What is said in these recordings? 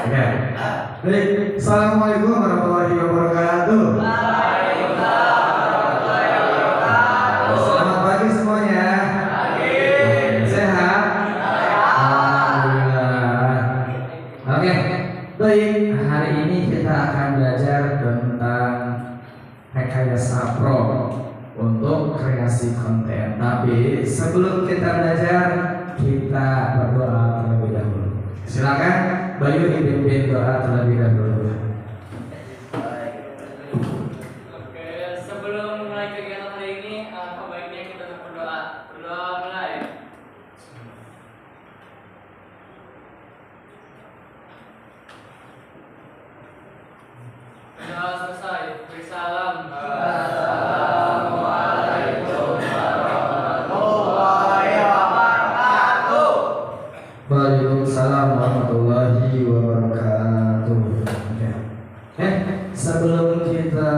Ya. Baik, assalamualaikum warahmatullahi wabarakatuh. Selamat pagi semuanya. Sehat? Alhamdulillah. Oke, baik. Hari ini kita akan belajar tentang rekayasa Pro untuk kreasi konten. Tapi sebelum kita belajar, kita berdoa terlebih dahulu. Silakan Bayu dipimpin doa terlebih dahulu. Oke, sebelum mulai kegiatan hari ini, apa baiknya kita berdoa. Berdoa mulai. Doa selesai. Beri salam. Waalaikumsalam warahmatullahi wabarakatuh. Sebelum kita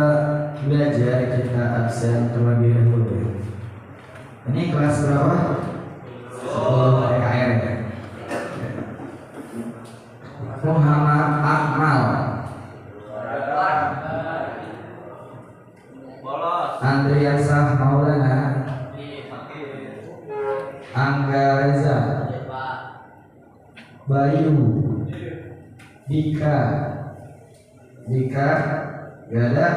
belajar, kita absen terlebih dahulu. Ini kelas berapa? Sebelum PKR ya. Muhammad Akmal, Andriansah Maulana, Angga Reza, Bayu, Dika, Gada,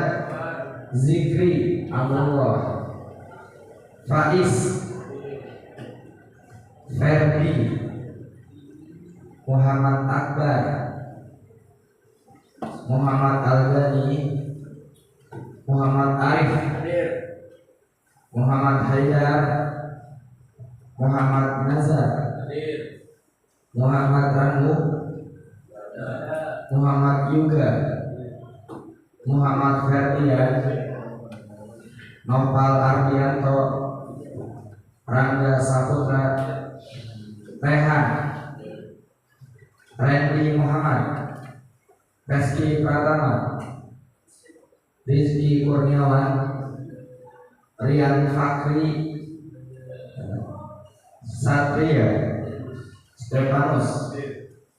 Zikri, Abdullah, Faiz, Ferdi, Muhammad Akbar, Muhammad Al-Ghani, Muhammad Arif, Muhammad Haidar, Muhammad Nazar, Muhammad Ranu, Muhammad Yuga, Muhammad Ferdian, Nopal Ardianto, Rangga Saputra, Rehan, Randy Muhammad, Reski Pratama, Rizky Kurniawan, Rian Fakri, Satria, Stefanus.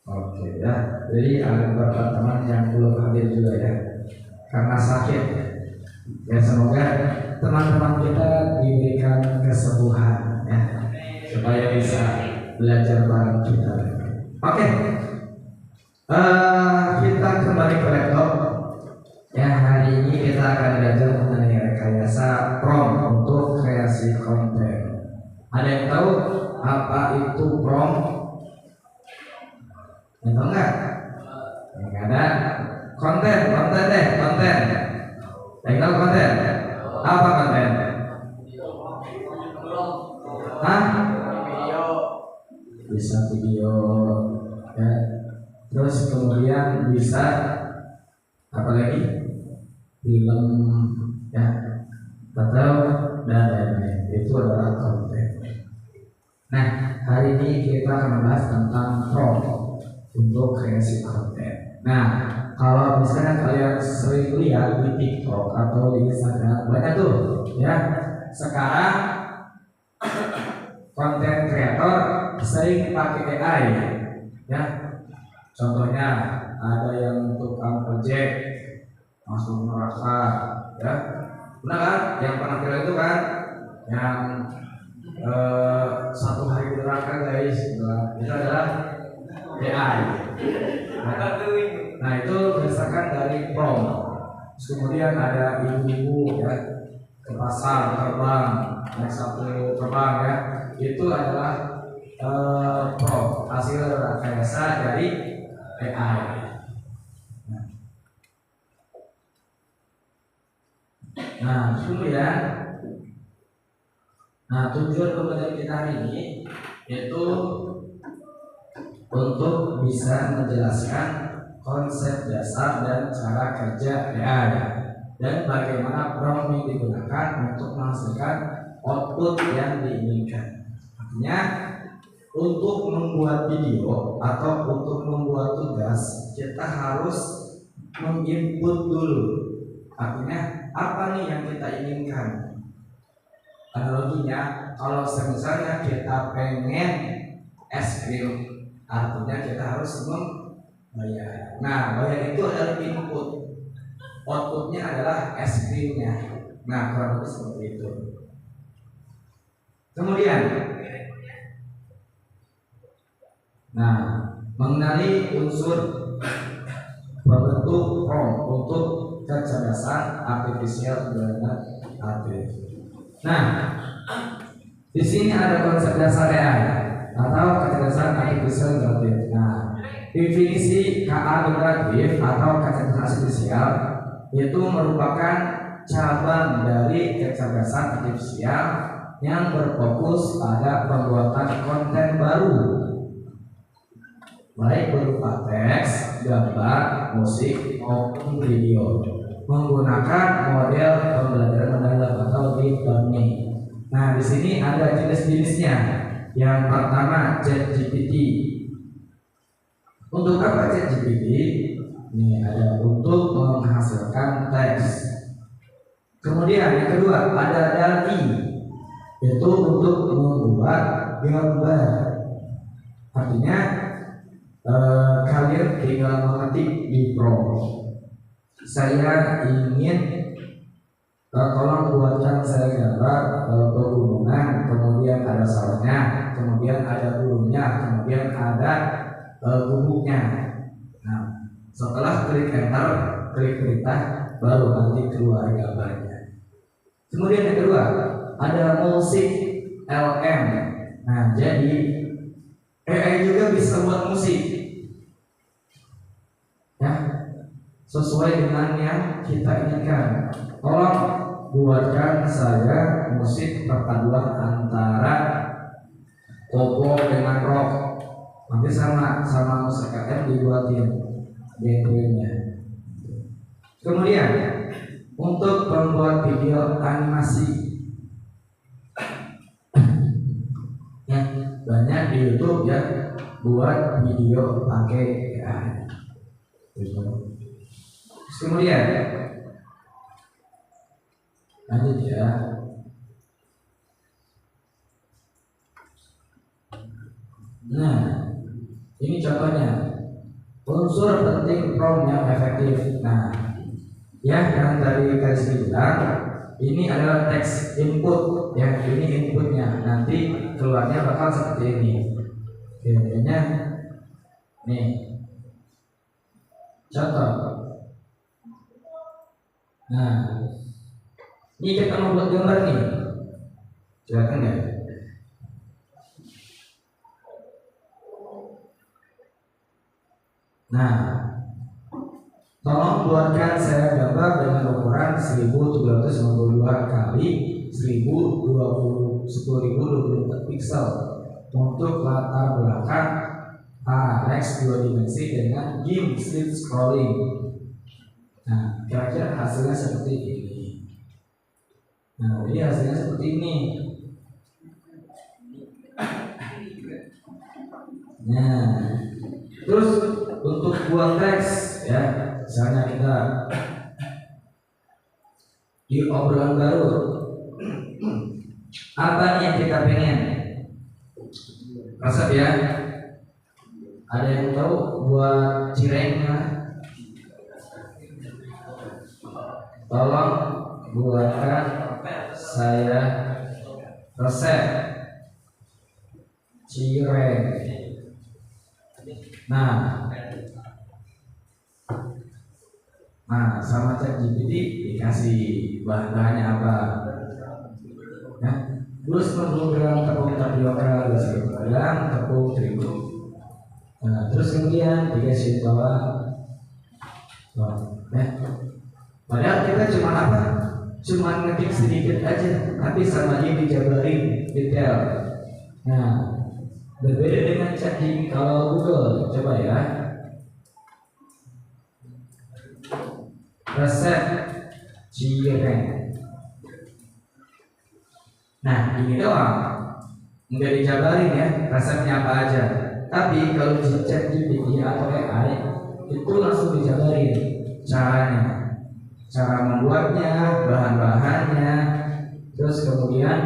Oke ya, jadi ada beberapa teman yang belum hadir juga ya, karena sakit. Ya semoga teman-teman kita diberikan kesembuhan ya, supaya bisa belajar bareng kita. Oke, kita kembali ke laptop. Ya, hari ini kita akan belajar mengenai rekayasa prompt untuk kreasi konten. Ada yang tahu apa itu prompt? Yang tahu nggak? Nggak ada. Konten. Yang tahu konten? Apa konten? Hah? Bisa video, ya. Terus kemudian bisa apa lagi? Film, ya, atau dan lain-lain. Itu adalah konten. Nah, hari ini kita akan membahas tentang prompt untuk kreasi konten. Nah, kalau misalnya kalian sering lihat di TikTok atau di Instagram, banyak tuh, ya. Sekarang konten kreator sering pakai AI, ya. Contohnya ada yang tukang ojek langsung merasa, ya. Benar kan? Yang pernah viral itu kan, yang 1 hari di neraka guys, itu adalah AI. Nah itu berdasarkan dari prompt. Kemudian ada ibu-ibu ya ke pasar terbang, naik satu terbang ya, itu adalah prompt hasil rekayasa dari AI. Nah kemudian, tujuan pembelajaran kita hari ini yaitu untuk bisa menjelaskan konsep dasar dan cara kerja AI dan bagaimana prompt yang digunakan untuk menghasilkan output yang diinginkan. Artinya untuk membuat video atau untuk membuat tugas kita harus menginput dulu. Artinya apa nih yang kita inginkan? Analoginya, kalau misalnya kita pengen es krim, artinya kita harus bayar. Nah, bayar itu adalah input, outputnya adalah es krimnya. Nah, kurang lebih seperti itu. Kemudian, nah, mengenali unsur pembentuk prompt untuk kecerdasan artifisial generatif. Nah, di sini ada konsep dasar AI atau kecerdasan artifisial generatif. Nah, definisi KA generatif atau kecerdasan artifisial itu merupakan cabang dari kecerdasan artifisial yang berfokus pada pembuatan konten baru, baik berupa teks, gambar, musik, maupun video, menggunakan model pembelajaran mendalam atau deep learning. Nah, di sini ada jenis-jenisnya. Yang pertama, ChatGPT. Untuk apa ChatGPT? Ini ada untuk menghasilkan teks. Kemudian yang kedua ada DALL-E, yaitu untuk membuat gambar. Artinya kalian tinggal mengetik di prompt, saya ingin tolong buatkan saya gambar pegunungan, kemudian ada sawahnya, kemudian ada burungnya, kemudian ada gubuknya. Nah, setelah klik enter, klik perintah, baru nanti keluar gambarnya. Kemudian yang kedua ada musik LM. Nah, jadi AI juga bisa buat musik, ya, sesuai dengan yang kita inginkan. Tolong buatkan saya musik perpaduan antara pop dengan rock. Nanti sama musik LM dibuatin genrenya. Kemudian untuk membuat video animasi, ya, banyak di YouTube ya, buat video pakai AI. Kemudian lanjut ya. Nah, ini contohnya unsur penting prompt yang efektif. Nah, ya, yang tadi garis bilang ini adalah teks input, yang ini inputnya, nanti keluarnya bakal seperti ini. Contohnya nih, contoh. Nah, ini kita mau buat gambar nih, silakan ya. Nah, tolong buatkan saya gambar dengan ukuran 1752 kali 1024 piksel untuk latar belakang AX 2 dimensi dengan GIMP slide scrolling. Nah, kira-kira hasilnya seperti ini. Nah, jadi hasilnya seperti ini. Nah, terus untuk buat teks, ya, misalnya kita di obrolan baru, apa nih yang kita pengen? Resep ya. Ada yang tahu buat cirengnya? Tolong buatkan saya resep cireng. Nah, sama ChatGPT dikasih bahan-bahannya apa? Ya, 250 gram tepung tapioka, 250 gram tepung terigu. Nah, terus kemudian dikasih bawang. Ya. Padahal kita cuma apa? Cuma ngetik sedikit aja, tapi sama dia dijabarin detail. Nah, berbeda dengan chatting kalau Google, coba ya. Resep cireng. Nah, ini doang, nggak dijabarin ya resepnya apa aja. Tapi kalau di ChatGPT atau AI itu langsung dijabarin caranya, cara membuatnya, bahan-bahannya, terus kemudian,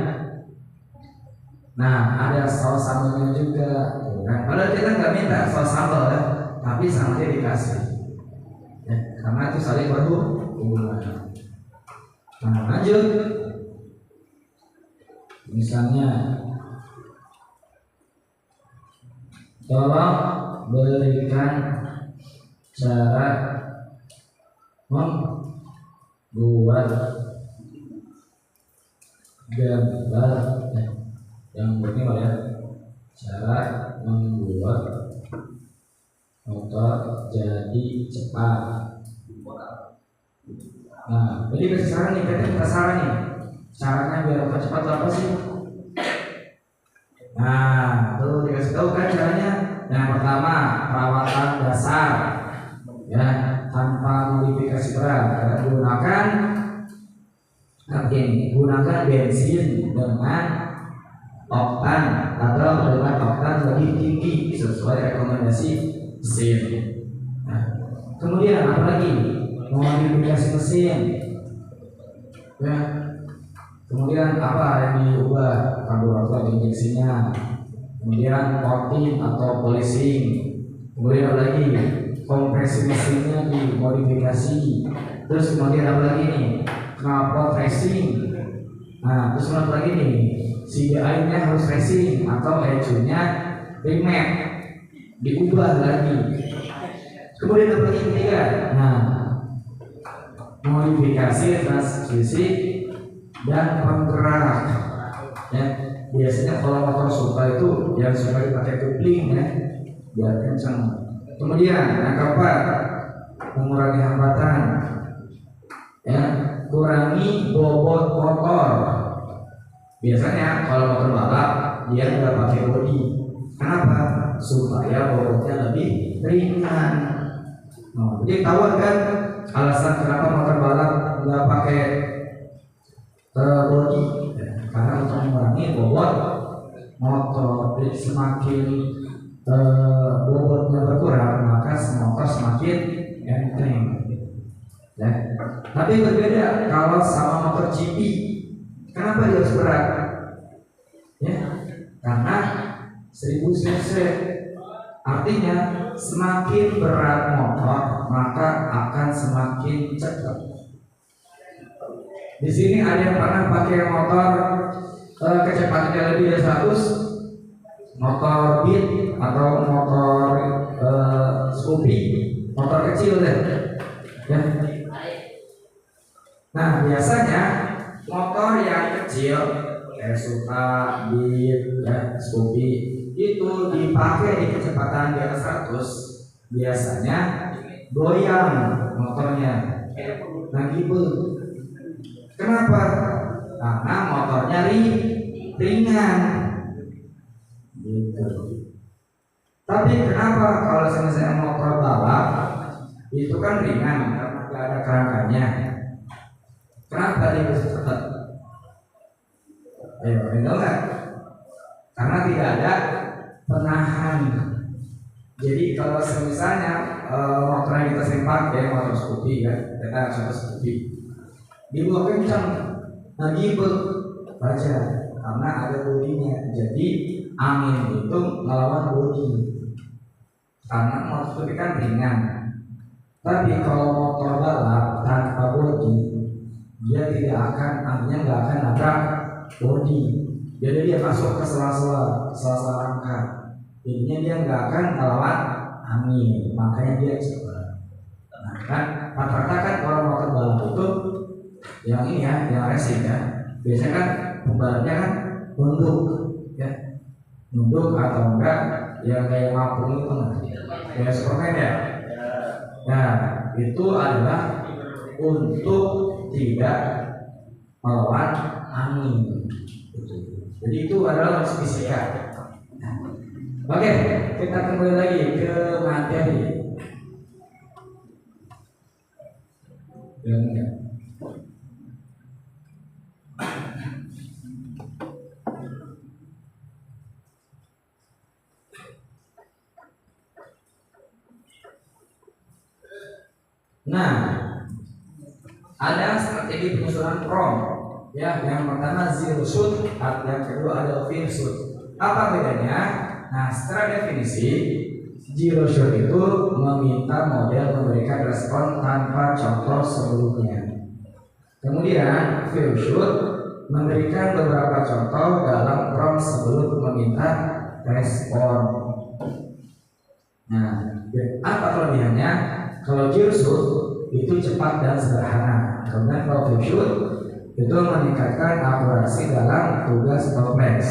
nah, ada saus sambalnya juga, kan? Padahal kita nggak minta saus sambal ya, tapi sama dia dikasih. Ya, karena itu saling berhubungan. Nah, lanjut. Misalnya, tolong berikan cara membuat gambar yang begini ya. Cara membuat motor jadi cepat. Nah, jadi kasih saran nih, kita saran nih. Caranya biar motor cepat itu apa sih? Nah, tuh dikasih tahu kan caranya. Yang pertama, perawatan dasar, ya, tanpa modifikasi berat. Gunakan bensin dengan oktan atau dengan oktan lebih tinggi sesuai rekomendasi mesin. Nah, kemudian apa lagi? Modifikasi mesin. Ya. Kemudian apa yang diubah? Karburator injeksinya. Kemudian coating atau polishing. Kemudian apa lagi? Kompresi mesinnya dimodifikasi. Terus kemudian apa lagi nih? Knalpot racing. Nah, terus apa lagi nih? CDI-nya harus racing atau ECU-nya remap, diubah lagi. Kemudian apa lagi ketiga? Nah, modifikasi transmisi dan penggerak. Ya, biasanya kalau motor Supra itu yang suka dipakai kopling ya, biar kencang. Kemudian yang keempat, mengurangi hambatan. Ya, kurangi bobot motor. Biasanya kalau motor balap dia nggak pakai bodi. Kenapa? Supaya bobotnya lebih ringan. Nah, jadi tahu kan alasan kenapa motor balap nggak pakai bodi? Karena untuk mengurangi bobot motor. Jadi semakin bobotnya berkurang, maka motor semakin enteng. Ya. Tapi berbeda kalau sama motor GP. Kenapa dia harus berat? Ya, karena 1000 cc. Artinya semakin berat motor, maka akan semakin cepat. Di sini ada yang pernah pakai motor kecepatannya lebih dari 100, motor Beat atau motor Scoopy, motor kecil deh. Ya. Nah, biasanya motor yang kecil kayak Supra, Beat, ya, Scoopy itu dipakai di kecepatan di atas 100, biasanya goyang motornya. Nah, gitu. Kenapa? Karena motornya ringan. Gitu. Tapi kenapa kalau misalnya motor balap itu kan ringan karena tidak ada kerangkanya? Kenapa dia bisa cepat? Ayo, enggak nggak? Karena tidak ada penahan. Jadi kalau misalnya motor yang kita sering pakai motor Scoopy ya, kita contoh Scoopy, dibawa kencang, nah gitu baca karena ada bodinya. Jadi angin itu melawan bodi. Karena motor Scoopy kan ringan. Tapi kalau motor balap tanpa bodi, dia tidak akan, anginnya nggak akan nabrak bodi. Jadi dia masuk ke sela-sela rangka. Jadinya dia nggak akan melawan angin, makanya dia cepat. Nah kan rata-rata kan kalau motor balap itu yang ini ya, yang racing ya, biasanya kan pembalapnya kan nunduk ya, nunduk atau enggak ya kayak ngapung itu kayak Superman ya. Nah itu adalah untuk tidak melawan angin. Jadi itu adalah fisika. Oke, kita kembali lagi ke materi. Nah, ada strategi penyusunan prom. Ya, yang pertama zero shoot, yang kedua ada field shoot. Apa bedanya? Nah, secara definisi Zero shoot itu meminta model memberikan respon tanpa contoh sebelumnya. Kemudian fill shoot memberikan beberapa contoh dalam prompt sebelum meminta respon. Nah, apa kelebihannya? Kalau zero shoot itu cepat dan sederhana. Kemudian kalau fill shoot itu meningkatkan akurasi dalam tugas kompleks.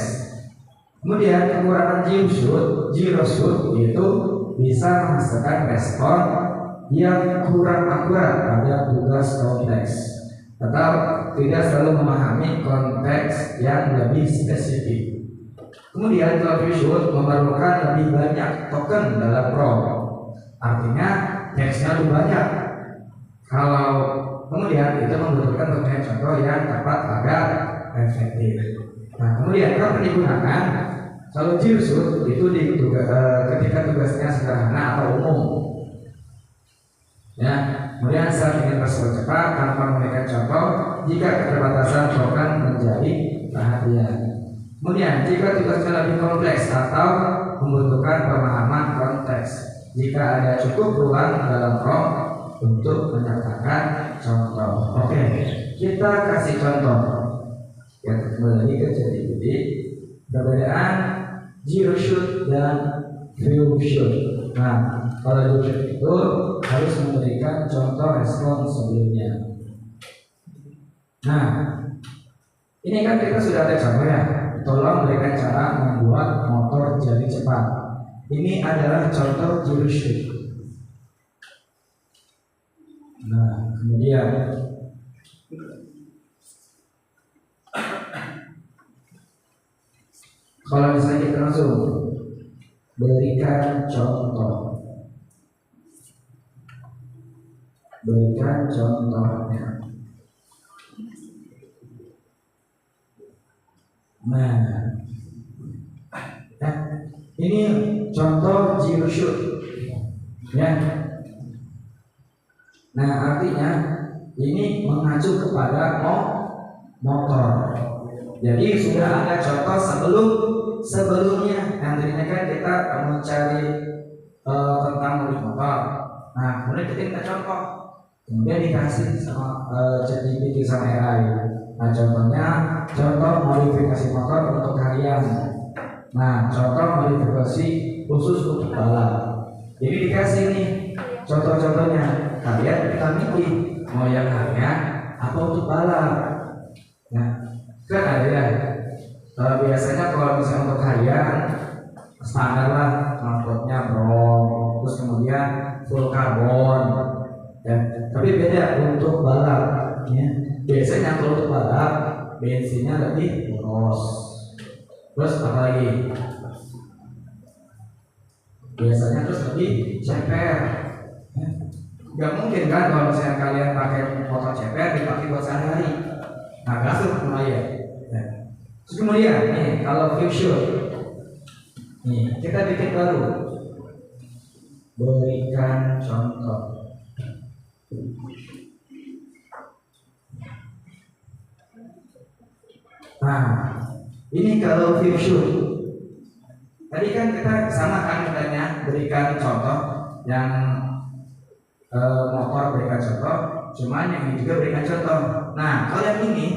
Kemudian kekurangan zero shoot itu bisa menghasilkan respon yang kurang akurat pada tugas kompleks atau tidak selalu memahami konteks yang lebih spesifik. Kemudian kalau fill shoot memerlukan lebih banyak token dalam prompt, artinya teksnya lebih banyak. Kalau kemudian itu membutuhkan contoh yang tepat agar efektif. Nah, kemudian kalau digunakan kalau zero shoot itu ketika tugasnya sederhana atau umum. Ya, kemudian saat ingin respon cepat tanpa memberikan contoh jika keterbatasan token menjadi perhatian. Kemudian jika tugasnya lebih kompleks atau membutuhkan pemahaman konteks, jika ada cukup ruang dalam prompt untuk menyatakan contoh. Oke, kita kasih contoh. Ya, kembali ke ChatGPT. Perbedaan zero shoot dan fill shoot. Nah, kalau zero shoot itu harus memberikan contoh respon sebelumnya. Nah, ini kan kita sudah ada contoh ya. Tolong berikan cara membuat motor jadi cepat. Ini adalah contoh zero shoot. Nah, kemudian kalau misalnya kita langsung berikan contohnya. Nah, ini contoh zero shoot, ya. Nah, artinya ini mengacu kepada motor. Jadi sudah ada contoh sebelumnya. Yang tadinya kan kita mencari tentang mobil motor. Nah, kemudian kita minta contoh, kemudian dikasih sama ChatGPT sama AI. Nah, contoh modifikasi motor untuk harian. Nah, contoh modifikasi khusus untuk balap. Jadi dikasih nih contoh-contohnya. Kalian kita milih mau yang harian apa untuk balap. Nah, kan ada ya. Biasanya kalau misalnya untuk harian standar lah, knalpotnya brom, terus kemudian full karbon. Ya, tapi beda untuk balap. Ya. Biasanya kalau untuk balap bensinnya lebih boros. Terus apa lagi? Biasanya terus lebih ceper. Ya. Gak mungkin kan kalau misalnya kalian pakai motor ceper dipakai buat sehari-hari. Nah, gasuk lumayan. Ya. Terus kemudian nih kalau fill shoot, nih kita bikin baru. Berikan contoh. Nah, ini kalau fill shoot. Tadi kan kita sama kan katanya berikan contoh yang motor berikan contoh, cuman yang ini juga berikan contoh. Nah, kalau yang ini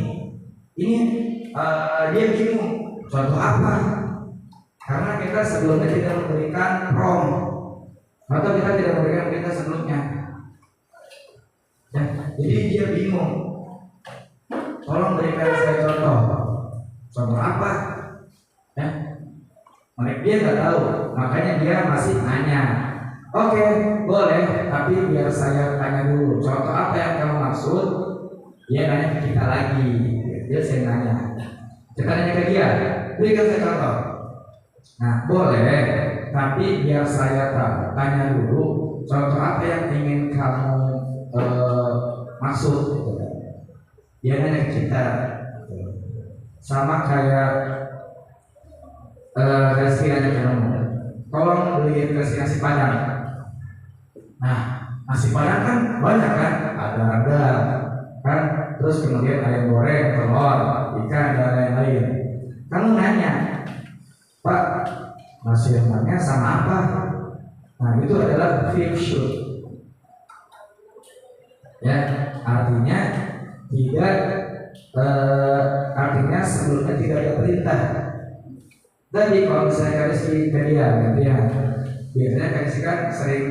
dia bingung contoh apa, karena kita sebelumnya tidak memberikan prompt atau kita tidak memberikan perintah sebelumnya. Ya, jadi dia bingung. Tolong berikan saya contoh apa? Ya, dia nggak tahu, makanya dia masih nanya. Oke, boleh, tapi biar saya tanya dulu. Contoh apa yang kamu maksud? Dia nanya ke kita lagi. Dia saya nanya. Kita nanya ke dia. Berikan saya contoh. Nah, boleh, tapi biar saya tanya dulu. Contoh apa yang ingin kamu maksud? Dia nanya ke kita. Sama kayak Reski nanya ke kamu. Tolong beli Reski nasi padang. Nah, nasi padang kan banyak kan, ada radar kan, terus kemudian ayam goreng, telur, ikan dan lain-lain. Kamu nanya, Pak, nasi lemaknya sama apa? Nah, itu adalah feel should. Ya, artinya tidak artinya sebelumnya tidak ada perintah. Tadi kalau misalnya kasih ke dia, gitu ya, biasanya kasih kan sering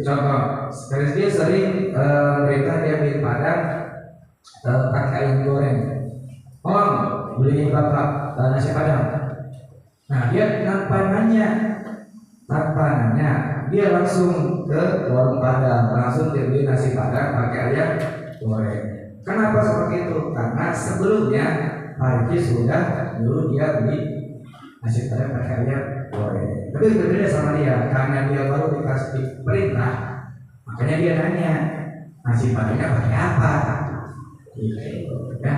contoh, sekarang dia sering merintah dia beli padang pakai ayam goreng. Om, beliin bapak nasi padang. Nah, dia tanpa nanya, dia langsung ke warung padang, langsung dia beli nasi padang pakai ayam goreng. Kenapa seperti itu? Karena sebelumnya Pak Haji sudah dulu dia beli nasi padang pakai ayam goreng. Tapi berbeda sama dia, karena dia baru dikasih perintah, makanya dia nanya nasi padangnya pakai apa? Ya,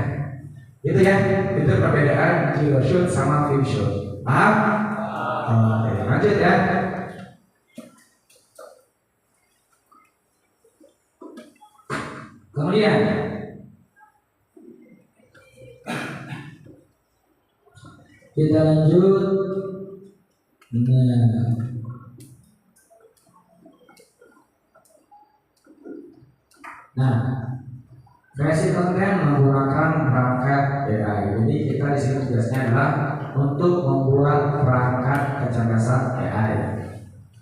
itu ya, itu perbedaan zero shoot sama feel shoot. Paham? Oke, lanjut ya. Kemudian kita lanjut. Nah, kreasi konten menggunakan perangkat AI. Jadi kita di sini tugasnya adalah untuk membuat perangkat kecerdasan AI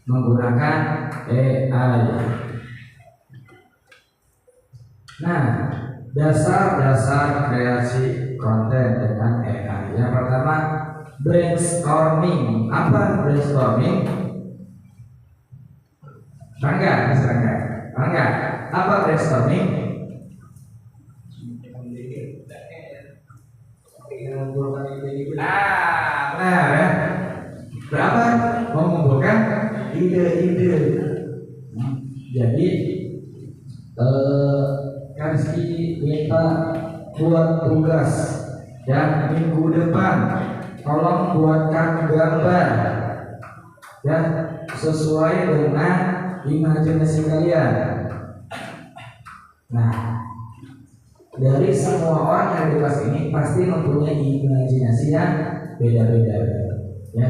menggunakan AI. Nah, dasar-dasar kreasi konten dengan AI. Yang pertama, brainstorming. Apa brainstorming? Rangga. Apa brainstorming? Nah, benar ya. Berapa? Mengumpulkan ide-ide. Jadi Rizky minta buat tugas ya minggu depan, tolong buatkan gambar ya sesuai dengan imajinasi kalian. Nah, dari semua orang yang di kelas ini pasti mempunyai imajinasi yang beda-beda ya.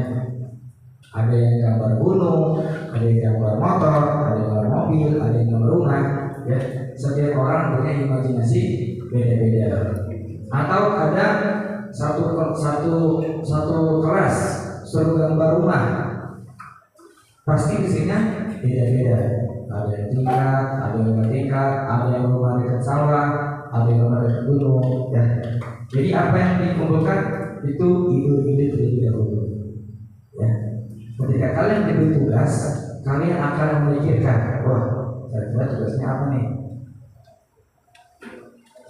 Ada yang gambar gunung, ada yang gambar motor, ada yang gambar mobil, ada yang gambar rumah ya. Setiap orang punya imajinasi beda-beda. Atau ada satu kelas suruh gambar rumah, pasti isinya beda-beda. Ada yang tingkat, ada yang bertingkat, ada yang rumah dekat sawah, ada yang rumah dekat gunung ya. Jadi apa yang dikumpulkan itu ide-ide terlebih dahulu ya. Ketika kalian diberi tugas, kalian akan memikirkan, wah kira-kira tugasnya apa nih?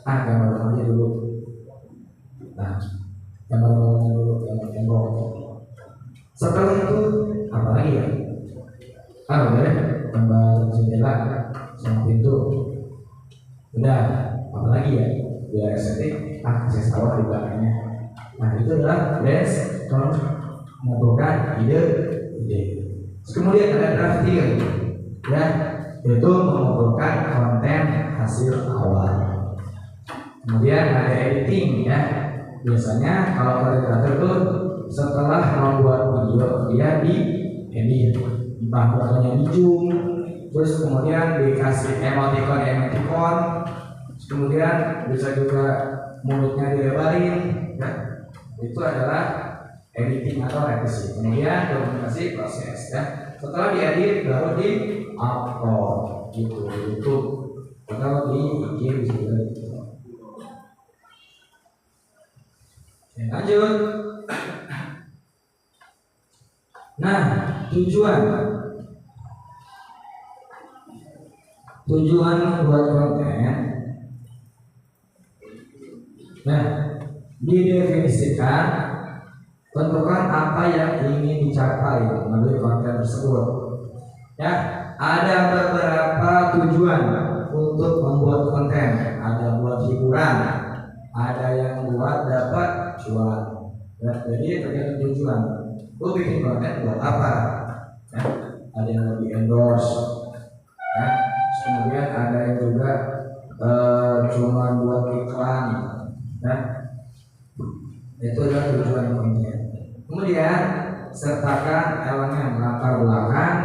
Gambar rumahnya dulu. Nah, gambar rumahnya dulu, gambar tembok. Setelah itu apa lagi ya? Boleh gambar jendela sama pintu. Udah, apa lagi ya? Biar estetik, kasih sawah di belakangnya. Nah, itu adalah brainstorm, mengumpulkan ide. Kemudian ada drafting, ya, yaitu mengumpulkan konten hasil awal. Kemudian ada editing ya. Biasanya kalau koordinator itu setelah membuat video dia di edit, entah fotonya di zoom, terus kemudian dikasih emoticon, kemudian bisa juga mulutnya dilebarin ya. Itu adalah editing atau revisi. Kemudian dokumentasi proses ya. Setelah diedit baru di upload gitu di YouTube atau di IG bisa gitu. Lanjut. Nah, tujuan membuat konten. Nah, didefinisikan, tentukan apa yang ingin dicapai melalui konten tersebut. Ya, ada beberapa tujuan untuk membuat konten. Ada buat hiburan, ada yang buat dapat cuan. Ya, jadi tergantung tujuan. Lu bikin konten buat apa? Ya, ada yang lebih endorse. Ya, kemudian ada yang juga cuma buat iklan. Ya, itu adalah tujuan konten. Kemudian sertakan elemen latar belakang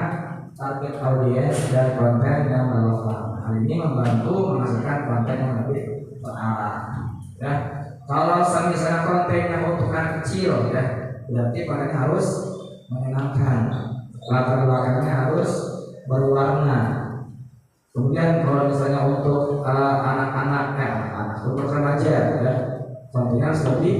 konten yang relevan. Hal ini membantu menghasilkan konten yang lebih terarah. Ya, kalau misalnya kontennya untuk anak kecil, ya, berarti kontennya harus menyenangkan, latar belakangnya harus berwarna. Kemudian kalau misalnya untuk anak-anak, untuk remaja, ya, kontennya harus lebih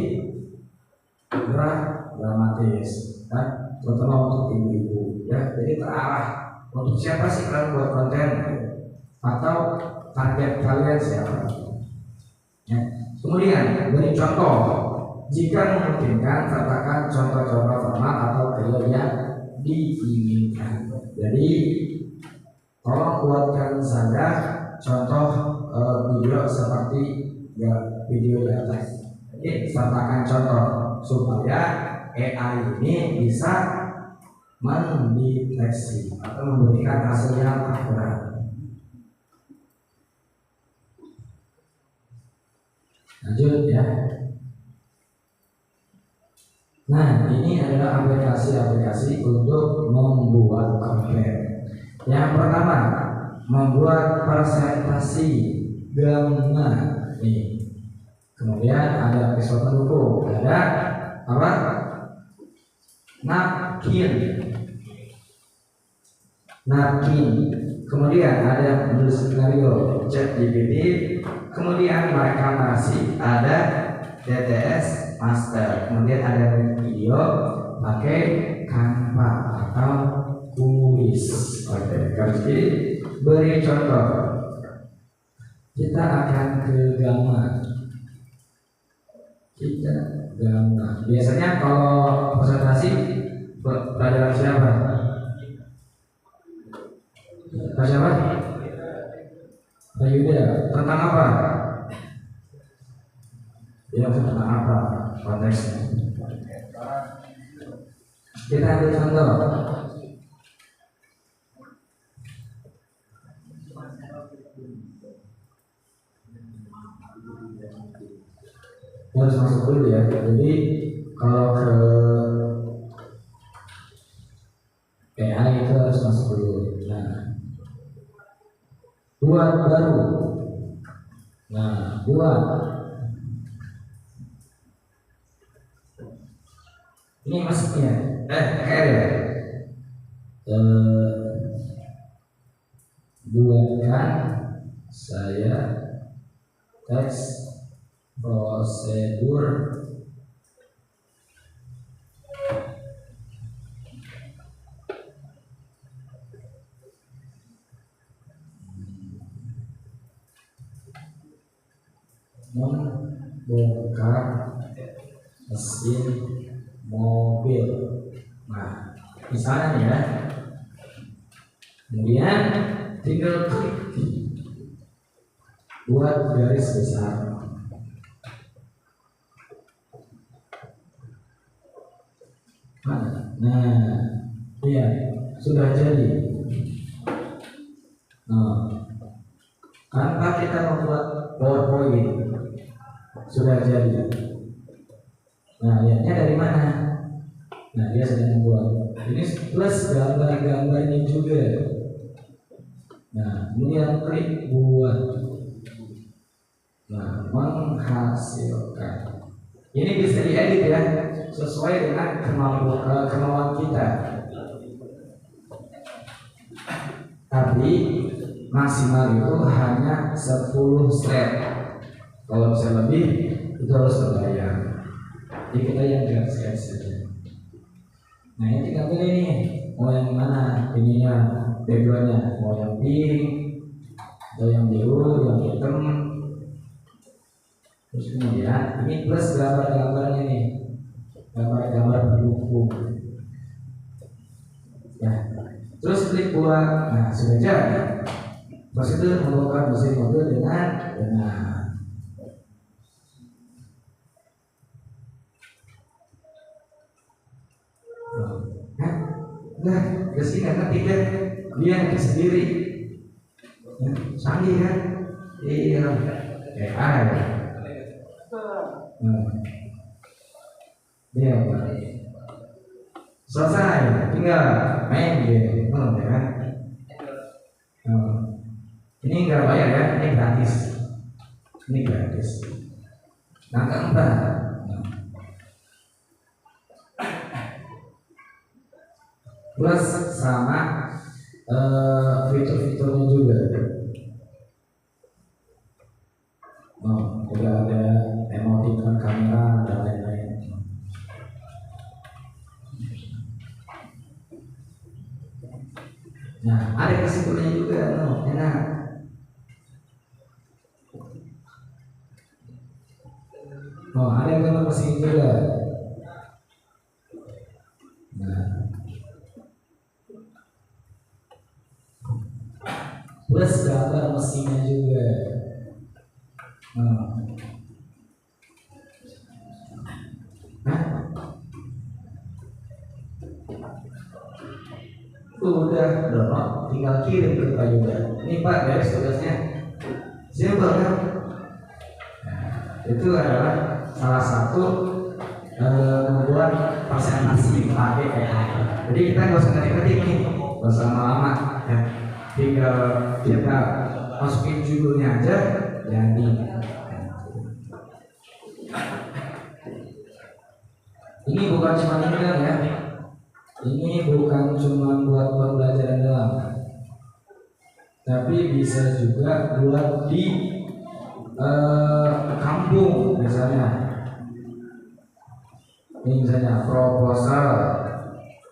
dramatis, kan? Terutama untuk ibu-ibu, ya. Jadi terarah. Untuk siapa sih kalian buat konten? Atau target kalian siapa? Ya. Kemudian beri contoh. Jika memungkinkan, katakan contoh-contoh format atau gaya yang diinginkan. Jadi tolong buatkan saja contoh video seperti ya, video di atas. Jadi sertakan contoh supaya AI ini bisa mendeteksi atau memberikan hasil yang akurat. Lanjut ya. Nah, ini adalah aplikasi-aplikasi untuk membuat konten. Yang pertama, membuat presentasi gambar. Nih. Kemudian ada visual pendukung, ada apa? Napkin. Kemudian ada menulis skenario, ChatGPT. Kemudian merekam narasi, ada DTS Master. Kemudian ada video pakai Canva atau kuis. Oke, jadi beri contoh. Kita akan ke gambar. Biasanya kalau presentasi pelajaran siapa? Siapa? Pak Yuda. Tentang apa? Ya, tentang apa konteksnya? Kita ambil contoh. Harus masuk dulu ya. Jadi kalau ke AI itu harus masuk dulu. Nah, buat baru. Nah, buat ini masuknya. KR ya. Buatkan saya teks prosedur membongkar mesin mobil. Nah, misalnya nih ya. Kemudian tinggal klik buat garis besar. Nah, iya, sudah jadi. Nah, tanpa kita membuat PowerPoint, sudah jadi. Nah, lihatnya dari mana? Nah, dia sedang membuat. Ini plus gambar-gambarnya juga. Nah, kemudian klik buat. Nah, menghasilkan. Ini bisa diedit ya, sesuai dengan kemauan kita. Tapi maksimal itu hanya 10 slide. Kalau bisa lebih, itu harus berbayar. Jadi kita yang gratis saja. Nah, ini tinggal pilih nih, mau yang mana ininya, backgroundnya, mau yang pink, atau yang biru, yang hitam. Terus kemudian ini plus gambar-gambarnya nih, gambar-gambar pendukung. Ya, terus klik buat. Nah, sudah jadi. Terus itu membongkar mesin mobil dengan benar. Nah, kesini karena tidak dia sendiri. Canggih kan? Iya. AI. Iya. Selesai, tinggal main game, ya kan? Nah, ini nggak bayar ya, ini gratis. Ini gratis. Nah, keempat, plus sama fitur-fiturnya juga. Oh, udah ada emoticon kamera dan lain-lain. Nah, ada kesimpulannya juga, no, enak. Oh, ada gambar mesin juga. Nah, plus gambar mesinnya juga. Nah, udah download, tinggal kirim ke Pak Yuda. Ini Pak, beres tugasnya. Simple kan? Nah, itu adalah salah satu membuat presentasi pakai AI. Jadi kita nggak usah ngetik-ngetik nih, nggak usah lama-lama ya. Tinggal kita masukin judulnya aja, jadi. Ini bukan cuma ini kan ya. Ini bukan cuma buat pembelajaran doang, tapi bisa juga buat di kampung misalnya. Ini misalnya proposal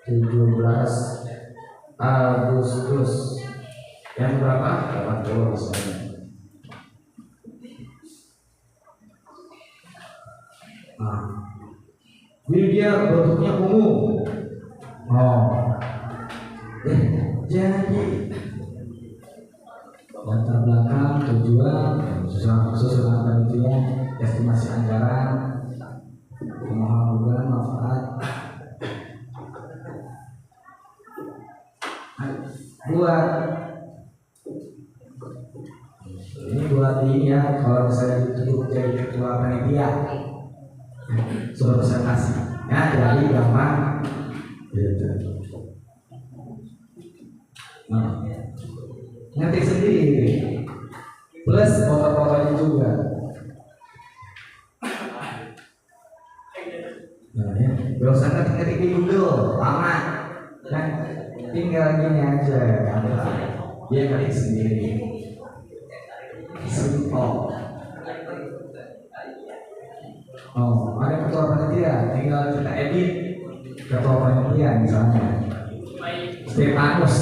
17 Agustus yang berapa? 80 misalnya. Nah, ini dia bentuknya umum. Oh, jadi latar belakang, tujuan, susunan panitia, estimasi anggaran, pemahaman manfaat. Buat ini buat ini ya, kalau misalnya ditutup jadi ketua panitia, sudah presentasi, ya jadi gampang. Gitu. Nah, ngetik sendiri, plus foto-fotonya juga. Nah, ya, gak usah ngetik-ngetik di Google, lama. Kan tinggal gini aja, dia ngetik sendiri. Simple. Oh, ada ketua panitia, tinggal kita edit. Ketua panitia misalnya Stefanus,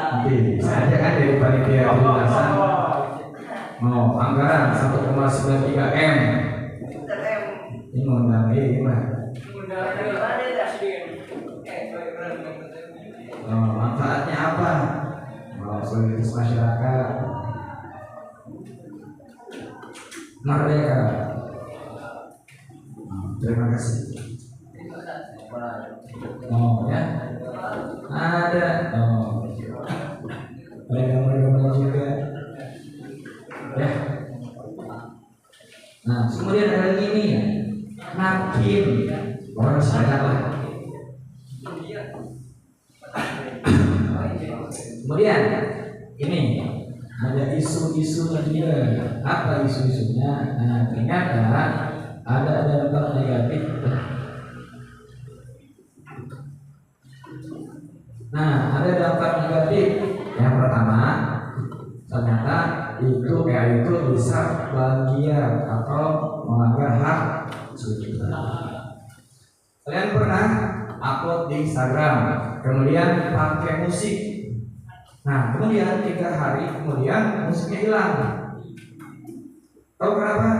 nanti saya kan dari panitia penjelasan. Oh, anggaran 1,93 M. Ini ngundang ini mah. Oh, manfaatnya apa? Oh, soliditas masyarakat, merdeka. Terima kasih. Oh ya, ada. Oh, ada gambar-gambar juga. Ya. Nah, kemudian ada lagi nih, napkin. Orang banyak lah. Kemudian ini ada isu-isu juga. Apa isu-isunya? Nah, ternyata ada dampak negatif. Nah, ada dampak negatif. Yang pertama, ternyata itu AI itu bisa plagiat atau melanggar hak cipta. Kalian pernah upload di Instagram, kemudian pakai musik. Nah, kemudian 3 hari kemudian musiknya hilang. Tahu kenapa?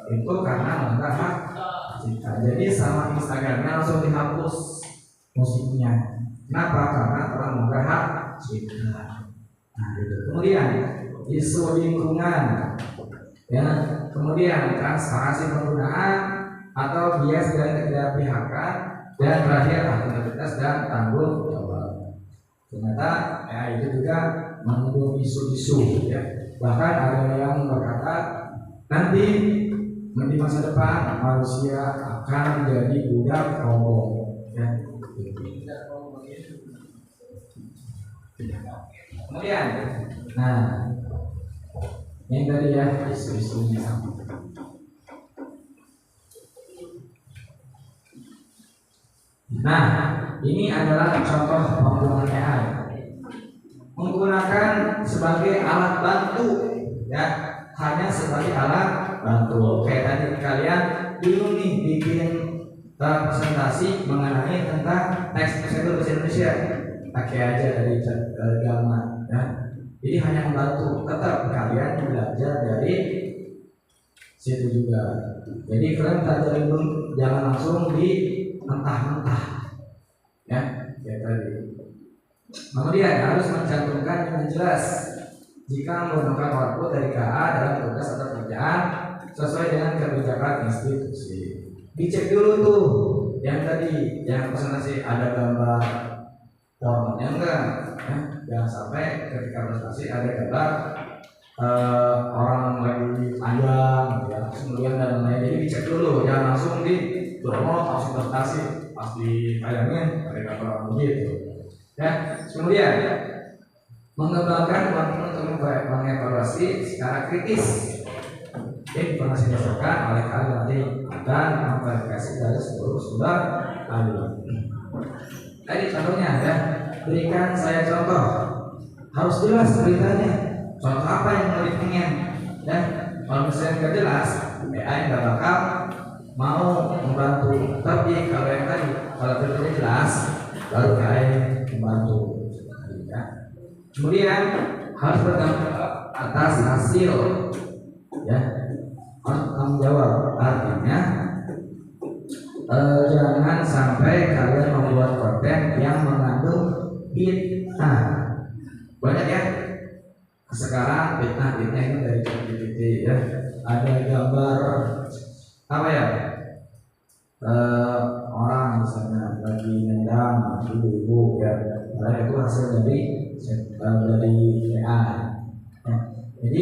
Itu karena melanggar hak cipta. Jadi sama Instagramnya langsung dihapus musiknya. Kenapa? Karena telah melanggar hak cipta. Nah, gitu. Kemudian isu lingkungan, ya. Kemudian transparansi penggunaan atau bias dan ketidakpihakan, dan terakhir akuntabilitas dan tanggung jawab. Ternyata ya itu juga mengandung isu-isu, ya. Bahkan ada yang berkata nanti di masa depan manusia akan menjadi budak robot, ya. Kemudian, nah ini tadi ya isu-isunya. Nah, ini adalah contoh penggunaan AI. Menggunakan sebagai alat bantu, ya, hanya sebagai alat bantu. Kayak tadi kalian bingung nih bikin presentasi mengenai tentang teks prosedur bahasa Indonesia, pakai aja dari gambar, ya. Jadi hanya membantu. Tetap kalian belajar dari situ juga. Jadi kalian pelajari dulu, jangan langsung di mentah-mentah, ya, kayak tadi. Kemudian harus mencantumkan dengan jelas jika menggunakan output dari KA dalam tugas atau kerjaan sesuai dengan kebijakan institusi. Dicek dulu tuh yang tadi, yang presentasi ada gambar formatnya enggak, ya? Jangan sampai ketika presentasi ada gambar orang lagi panjang, ya, kemudian dan lain-lain. Jadi dicek dulu, jangan langsung di promote langsung presentasi pas ditayangin ada gambar orang begitu, ya. Kemudian mengembangkan kemampuan untuk mengevaluasi secara kritis informasi disampaikan oleh ahli dan memverifikasi dari seluruh sumber ahli. Tadi contohnya, ya, berikan saya contoh, harus jelas beritanya. Contoh apa yang mau dipengen, ya. Kalau misalnya nggak jelas, AI nggak bakal mau membantu. Tapi kalau yang tadi, kalau beritanya jelas, baru AI membantu, ya. Kemudian harus bertanggung jawab atas hasil, ya, harus bertanggung jawab. Artinya jangan sampai kalian membuat konten yang mengandung fitnah. Banyak, ya, sekarang fitnah ini dari ChatGPT, ya. Ada gambar apa, ya, orang misalnya lagi nendang ibu-ibu, ya, karena itu hasil dari AI. Jadi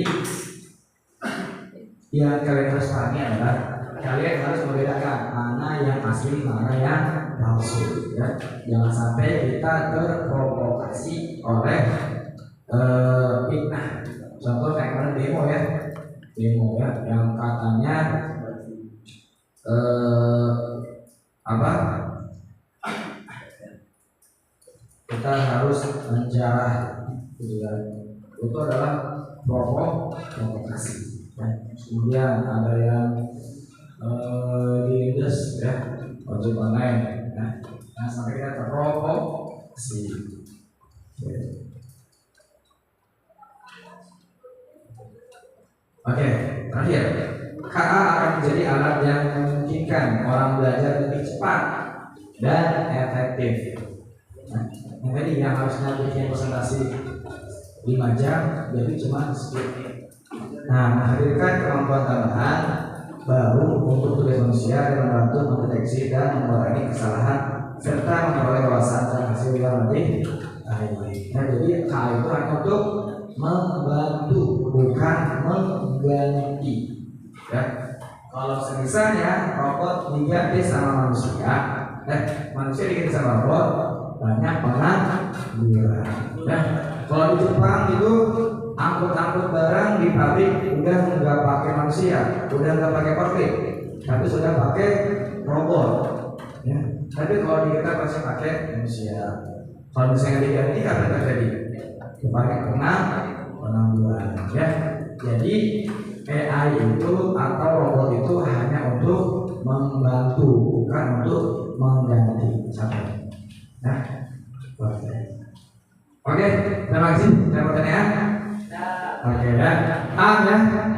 yang kalian harus pahami adalah kalian harus membedakan mana yang asli, mana yang palsu, ya. Jangan sampai kita terprovokasi oleh fitnah. Contoh kayak kemarin demo, ya, yang katanya apa? Kita harus menjarah, itu adalah provokasi, ya. Kemudian ada yang diindes, ya, ojek online, ya. Nah, sampai kita terprovokasi. Oke, terakhir, KA akan menjadi alat yang memungkinkan orang belajar lebih cepat dan efektif. Nah, yang tadi yang harusnya bikin presentasi 5 jam, jadi cuma 10 menit. Nah, menghadirkan kemampuan tambahan baru untuk tugas manusia dan membantu mendeteksi dan mengurangi kesalahan serta memperoleh wawasan dan hasil yang lebih baik. Nah, jadi KA itu hanya untuk membantu, bukan mengganti, ya. Kalau misalnya robot diganti sama manusia, manusia diganti sama robot, banyak pengangguran. Nah, kalau di Jepang itu angkut-angkut barang di pabrik udah nggak pakai manusia, udah nggak pakai forklift, tapi sudah pakai robot, ya. Tapi kalau di kita masih pakai manusia. Kalau misalnya diganti, apa yang terjadi? Pakai pengangguran, ya. Jadi AI itu atau robot itu hanya untuk membantu, bukan untuk mengganti. Sampai. Nah, oke, terima kasih. Saya mau tanya. Oke, ya. Ya.